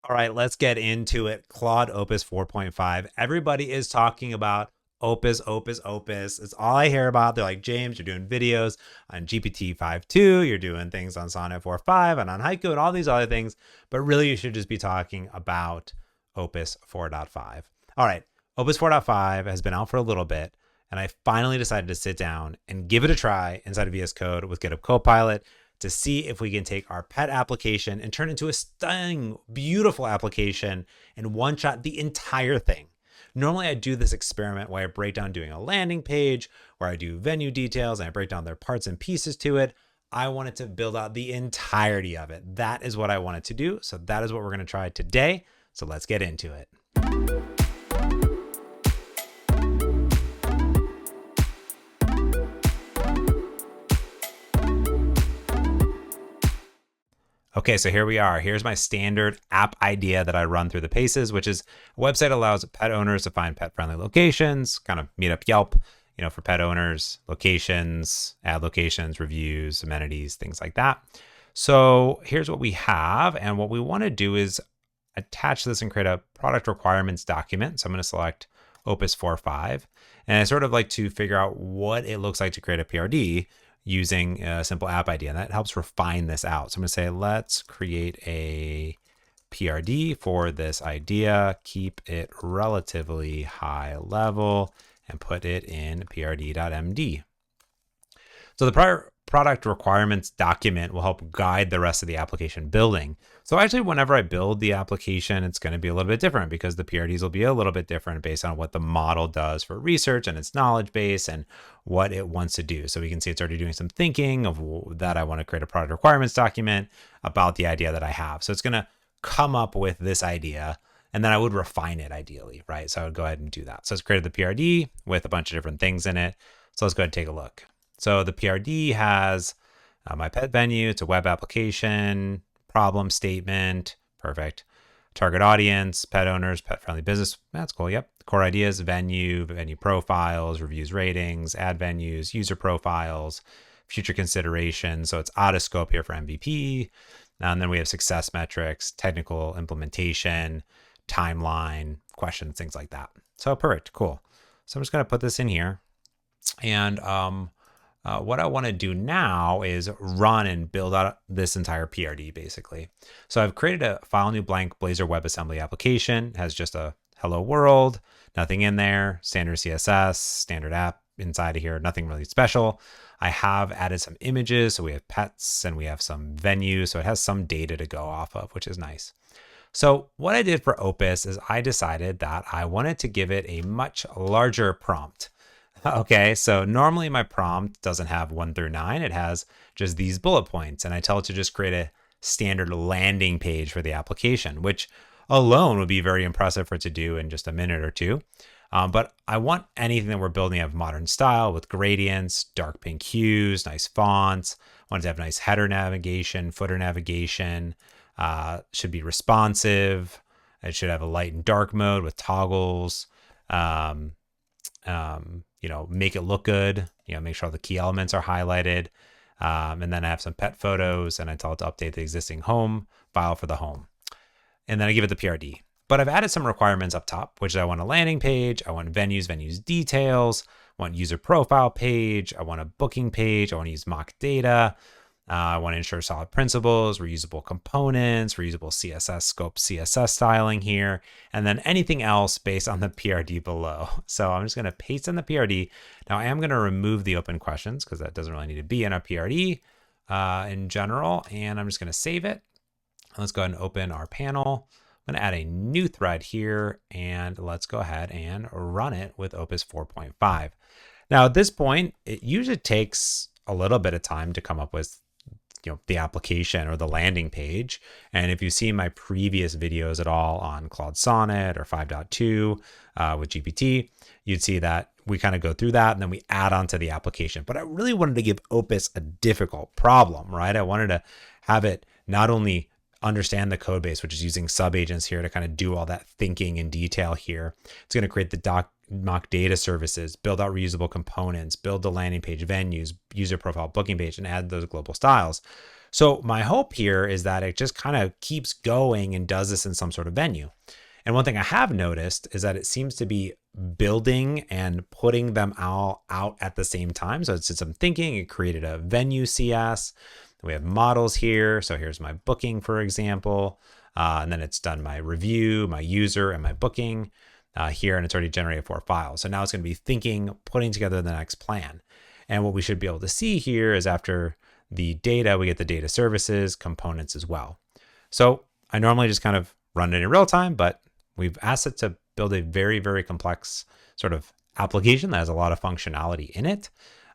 All right, let's get into it. Claude Opus 4.5. Everybody is talking about Opus, Opus, Opus. It's all I hear about. They're like, James, you're doing videos on GPT 5.2. You're doing things on Sonnet 4.5 and on Haiku and all these other things. But really, you should just be talking about Opus 4.5. All right, Opus 4.5 has been out for a little bit. And I finally decided to sit down and give it a try inside of VS Code with GitHub Copilot to see if we can take our pet application and turn it into a stunning, beautiful application and one-shot the entire thing. Normally I do this experiment where I break down doing a landing page, where I do venue details and I break down their parts and pieces to it. I wanted to build out the entirety of it. That is what I wanted to do. So that is what we're going to try today. So let's get into it. Okay, so here we are. Here's my standard app idea that I run through the paces, which is a website allows pet owners to find pet-friendly locations, kind of meet up Yelp, for pet owners, locations, ad locations, reviews, amenities, things like that. So here's what we have. And what we want to do is attach this and create a product requirements document. So I'm going to select Opus 4.5. And I sort of like to figure out what it looks like to create a PRD using a simple app idea. And that helps refine this out. So I'm going to say, let's create a PRD for this idea, keep it relatively high level, and put it in prd.md. So the prior product requirements document will help guide the rest of the application building. So actually, whenever I build the application, it's going to be a little bit different because the PRDs will be a little bit different based on what the model does for research and its knowledge base and what it wants to do. So we can see it's already doing some thinking of that. I want to create a product requirements document about the idea that I have. So it's going to come up with this idea, and then I would refine it ideally, right? So I would go ahead and do that. So it's created the PRD with a bunch of different things in it. So let's go ahead and take a look. So the PRD has my pet venue. It's a web application, problem statement. Perfect. Target audience, pet owners, pet-friendly business. That's cool. Yep. Core ideas, venue profiles, reviews, ratings, ad venues, user profiles, future considerations. So it's out of scope here for MVP. And then we have success metrics, technical implementation, timeline, questions, things like that. So perfect. Cool. So I'm just going to put this in here. And what I want to do now is run and build out this entire PRD basically. So I've created a file new blank Blazor WebAssembly application. It has just a hello world, nothing in there, standard CSS, standard app inside of here, nothing really special. I have added some images. So we have pets and we have some venues. So it has some data to go off of, which is nice. So what I did for Opus is I decided that I wanted to give it a much larger prompt. Okay, so normally my prompt doesn't have 1 through 9. It has just these bullet points, and I tell it to just create a standard landing page for the application, which alone would be very impressive for it to do in just a minute or two. But I want anything that we're building to have modern style with gradients, dark pink hues, nice fonts. I want it to have nice header navigation, footer navigation, should be responsive. It should have a light and dark mode with toggles. Make it look good, make sure all the key elements are highlighted. And then I have some pet photos and I tell it to update the existing home file for the home. And then I give it the PRD. But I've added some requirements up top, which I want a landing page. I want venues details. I want user profile page. I want a booking page. I want to use mock data. I want to ensure solid principles, reusable components, reusable CSS scope, CSS styling here, and then anything else based on the PRD below. So I'm just going to paste in the PRD. Now I am going to remove the open questions because that doesn't really need to be in a PRD in general. And I'm just going to save it. Let's go ahead and open our panel. I'm going to add a new thread here and let's go ahead and run it with Opus 4.5. Now at this point, it usually takes a little bit of time to come up with the application or the landing page. And if you see my previous videos at all on Claude Sonnet or 5.2 with GPT, you'd see that we kind of go through that and then we add on to the application. But I really wanted to give Opus a difficult problem, right? I wanted to have it not only understand the code base, which is using subagents here to kind of do all that thinking in detail here. It's going to create the mock data services, build out reusable components, build the landing page, venues, user profile, booking page, and add those global styles. So my hope here is that it just kind of keeps going and does this in some sort of venue. And one thing I have noticed is that it seems to be building and putting them all out at the same time. So it's some thinking. It created a venue CS. We have models here. So here's my booking, for example. And then it's done my review, my user, and my booking here. And it's already generated 4 files. So now it's going to be thinking, putting together the next plan. And what we should be able to see here is after the data, we get the data services components as well. So I normally just kind of run it in real time, but we've asked it to build a very, very complex sort of application that has a lot of functionality in it.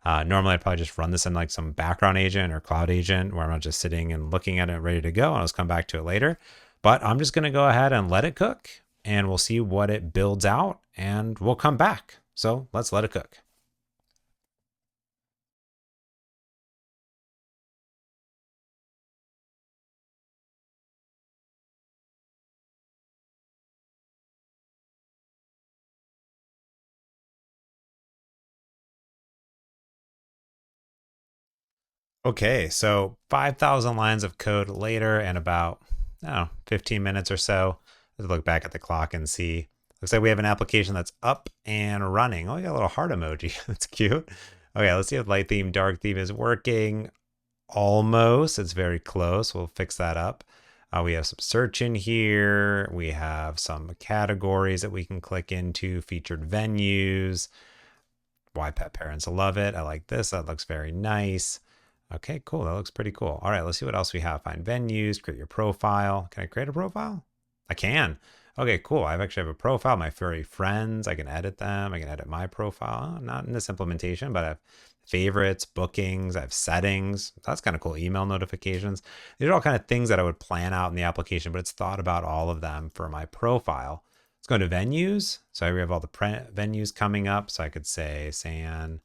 Normally, I'd probably just run this in like some background agent or cloud agent where I'm not just sitting and looking at it ready to go, and I'll just come back to it later. But I'm just going to go ahead and let it cook, and we'll see what it builds out, and we'll come back. So let's let it cook. Okay, so 5,000 lines of code later and about, I don't know, 15 minutes or so. Let's look back at the clock and see. Looks like we have an application that's up and running. Oh, we got a little heart emoji. That's cute. Okay, let's see if light theme, dark theme is working. Almost. It's very close. We'll fix that up. We have some search in here. We have some categories that we can click into, featured venues. Why pet parents love it. I like this. That looks very nice. Okay, cool. That looks pretty cool. All right, let's see what else we have. Find venues, create your profile. Can I create a profile? I can. Okay, cool. I actually have a profile, my furry friends. I can edit them. I can edit my profile. Not in this implementation, but I have favorites, bookings, I have settings. That's kind of cool. Email notifications. These are all kind of things that I would plan out in the application, but it's thought about all of them for my profile. Let's go to venues. So we have all the venues coming up. So I could say San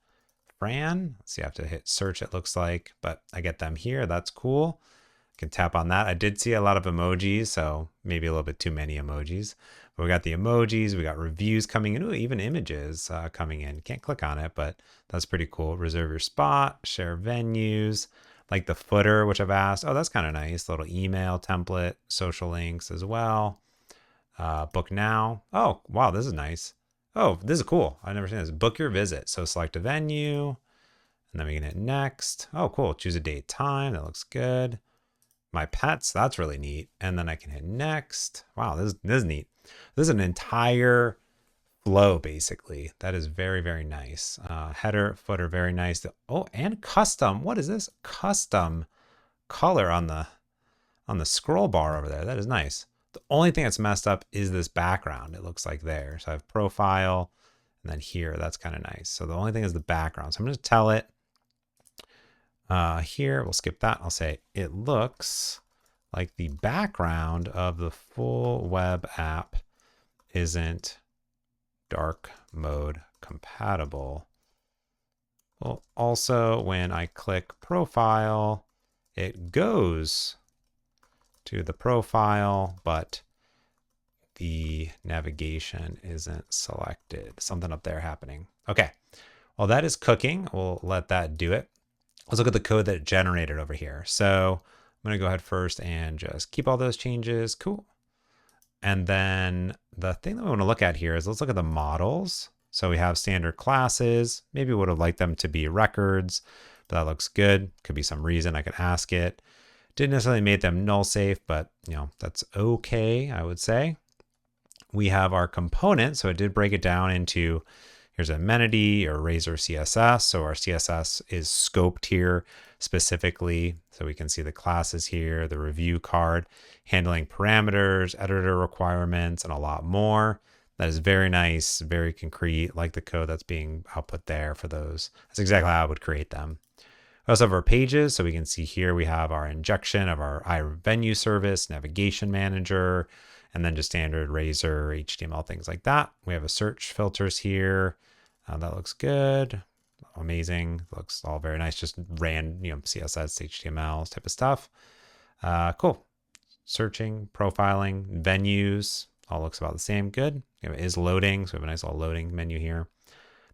Fran. Let's see, I have to hit search, it looks like, but I get them here. That's cool. I can tap on that. I did see a lot of emojis, so maybe a little bit too many emojis. But we got the emojis, we got reviews coming in, ooh, even images coming in. Can't click on it, but that's pretty cool. Reserve your spot, share venues, like the footer, which I've asked. Oh, that's kind of nice. Little email template, social links as well. Book now. Oh, wow, this is nice. Oh, this is cool. I've never seen this. Book your visit. So select a venue, and then we can hit next. Oh, cool. Choose a date, time. That looks good. My pets. That's really neat. And then I can hit next. Wow, this is neat. This is an entire flow, basically. That is very, very nice. Header, footer, very nice. Oh, and custom. What is this? Custom color on the scroll bar over there. That is nice. The only thing that's messed up is this background. It looks like there. So I have profile, and then here, that's kind of nice. So the only thing is the background. So I'm going to tell it here, we'll skip that. I'll say it looks like the background of the full web app isn't dark mode compatible. Well, also when I click profile, it goes to the profile, but the navigation isn't selected. Something up there happening. Okay, well, that is cooking. We'll let that do it. Let's look at the code that it generated over here. So I'm gonna go ahead first and just keep all those changes. Cool. And then the thing that we want to look at here is let's look at the models. So we have standard classes. Maybe we would have liked them to be records, but that looks good. Could be some reason I could ask it. Didn't necessarily make them null safe, but that's okay, I would say. We have our component. So it did break it down into, here's amenity or Razor CSS. So our CSS is scoped here specifically. So we can see the classes here, the review card, handling parameters, editor requirements, and a lot more. That is very nice, very concrete, like the code that's being output there for those. That's exactly how I would create them. We also have our pages. So we can see here we have our injection of our iVenue service, navigation manager, and then just standard Razor, HTML, things like that. We have a search filters here. That looks good. Amazing. Looks all very nice. Just ran, CSS, HTML type of stuff. Cool. Searching, profiling, venues, all looks about the same. Good. It is loading. So we have a nice little loading menu here.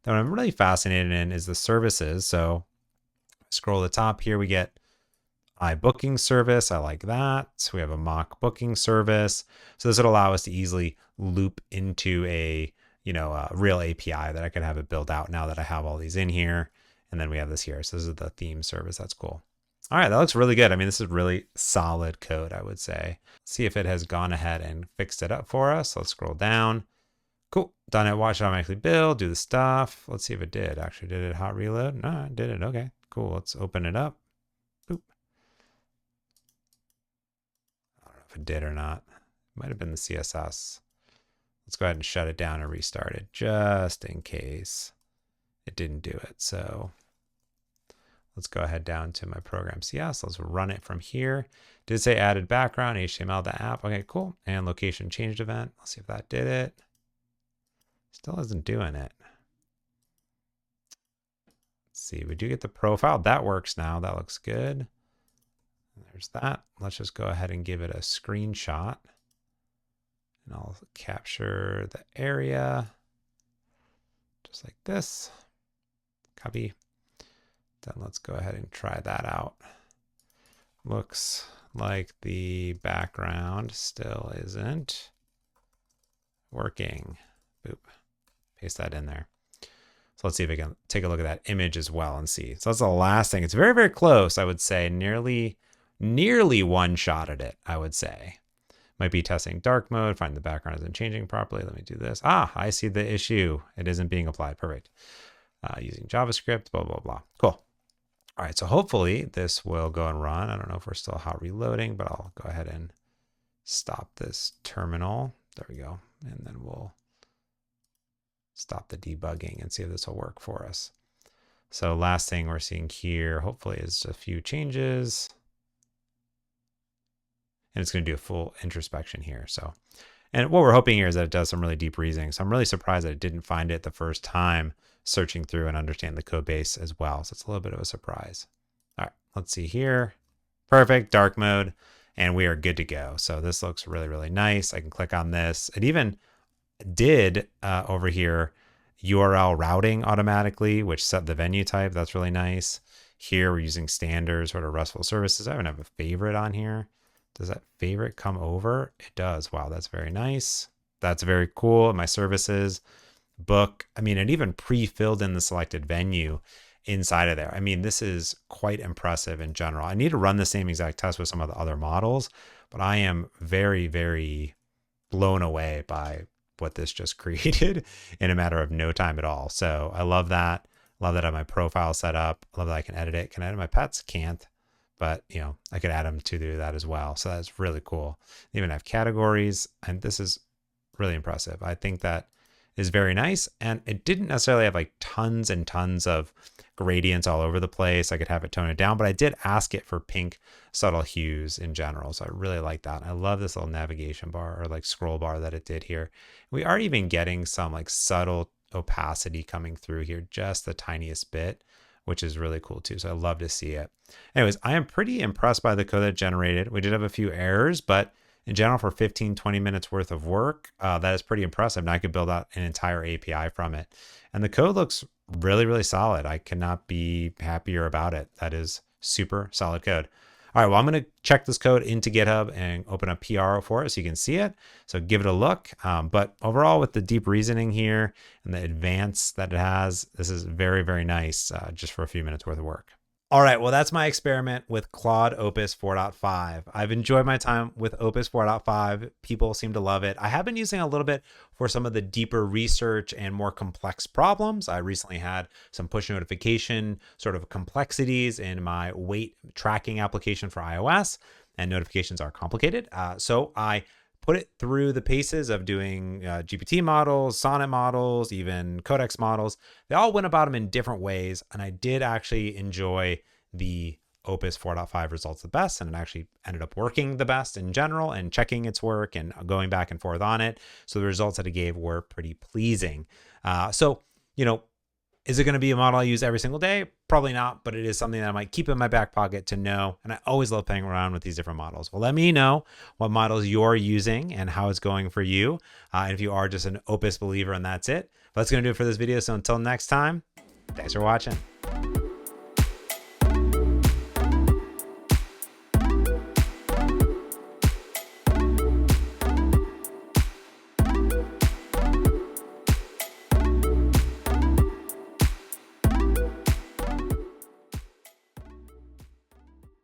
Then what I'm really fascinated in is the services. So scroll to the top here, we get iBooking service. I like that. So we have a mock booking service. So this would allow us to easily loop into a real API that I could have it build out now that I have all these in here. And then we have this here. So this is the theme service. That's cool. All right, that looks really good. I mean, this is really solid code, I would say. See if it has gone ahead and fixed it up for us. Let's scroll down. Cool. Done it. Watch it automatically build. Do the stuff. Let's see if it did. Actually, did it hot reload? No, it did it. Okay, cool. Let's open it up. Boop. I don't know if it did or not. It might have been the CSS. Let's go ahead and shut it down and restart it just in case it didn't do it. So let's go ahead down to my program CS. Let's run it from here. Did say added background, HTML, the app. Okay, cool. And location changed event. Let's see if that did it. Still isn't doing it. Let's see, we do get the profile. That works now. That looks good. There's that. Let's just go ahead and give it a screenshot. And I'll capture the area just like this. Copy. Then let's go ahead and try that out. Looks like the background still isn't working. Boop. Paste that in there. So let's see if we can take a look at that image as well and see. So that's the last thing. It's very, very close, I would say. Nearly one-shotted it, I would say. Might be testing dark mode, find the background isn't changing properly. Let me do this. Ah, I see the issue. It isn't being applied. Perfect. Using JavaScript, blah, blah, blah. Cool. All right, so hopefully this will go and run. I don't know if we're still hot reloading, but I'll go ahead and stop this terminal. There we go. And then we'll stop the debugging and see if this will work for us. So last thing we're seeing here, hopefully, is a few changes. And it's going to do a full introspection here. So, and what we're hoping here is that it does some really deep reasoning. So I'm really surprised that it didn't find it the first time searching through and understand the code base as well. So it's a little bit of a surprise. All right, let's see here. Perfect, dark mode, and we are good to go. So this looks really, really nice. I can click on this. It even did over here URL routing automatically, which set the venue type. That's really nice. Here we're using standard sort of RESTful services. I even have a favorite on here. Does that favorite come over? It does. Wow, that's very nice. That's very cool. My services book. I mean, it even pre-filled in the selected venue inside of there. I mean, this is quite impressive in general. I need to run the same exact test with some of the other models, but I am very, very blown away by what this just created in a matter of no time at all. So I love that. Love that I have my profile set up. Love that I can edit it. Can I edit my pets? Can't. But, I could add them to that as well. So that's really cool. They even have categories, and this is really impressive. I think that is very nice. And it didn't necessarily have like tons and tons of gradients all over the place. I could have it tone it down, but I did ask it for pink subtle hues in general. So I really like that. I love this little navigation bar or like scroll bar that it did here. We are even getting some like subtle opacity coming through here, just the tiniest bit, which is really cool too. So I love to see it. Anyways, I am pretty impressed by the code that it generated. We did have a few errors, but in general, for 15, 20 minutes worth of work, that is pretty impressive. Now I could build out an entire API from it. And the code looks really, really solid. I cannot be happier about it. That is super solid code. All right, well, I'm going to check this code into GitHub and open up PR for it so you can see it. So give it a look. But overall, with the deep reasoning here and the advance that it has, this is very, very nice just for a few minutes worth of work. All right, well, that's my experiment with Claude Opus 4.5. I've enjoyed my time with Opus 4.5. People seem to love it. I have been using it a little bit for some of the deeper research and more complex problems. I recently had some push notification sort of complexities in my weight tracking application for iOS, and notifications are complicated. So I put it through the paces of doing GPT models, Sonnet models, even Codex models. They all went about them in different ways, and I did actually enjoy the Opus 4.5 results the best, and it actually ended up working the best in general, and checking its work and going back and forth on it. So the results that it gave were pretty pleasing. Is it going to be a model I use every single day? Probably not, but it is something that I might keep in my back pocket to know. And I always love playing around with these different models. Well, let me know what models you're using and how it's going for you. And if you are just an Opus believer and that's it. But that's going to do it for this video. So until next time, thanks for watching.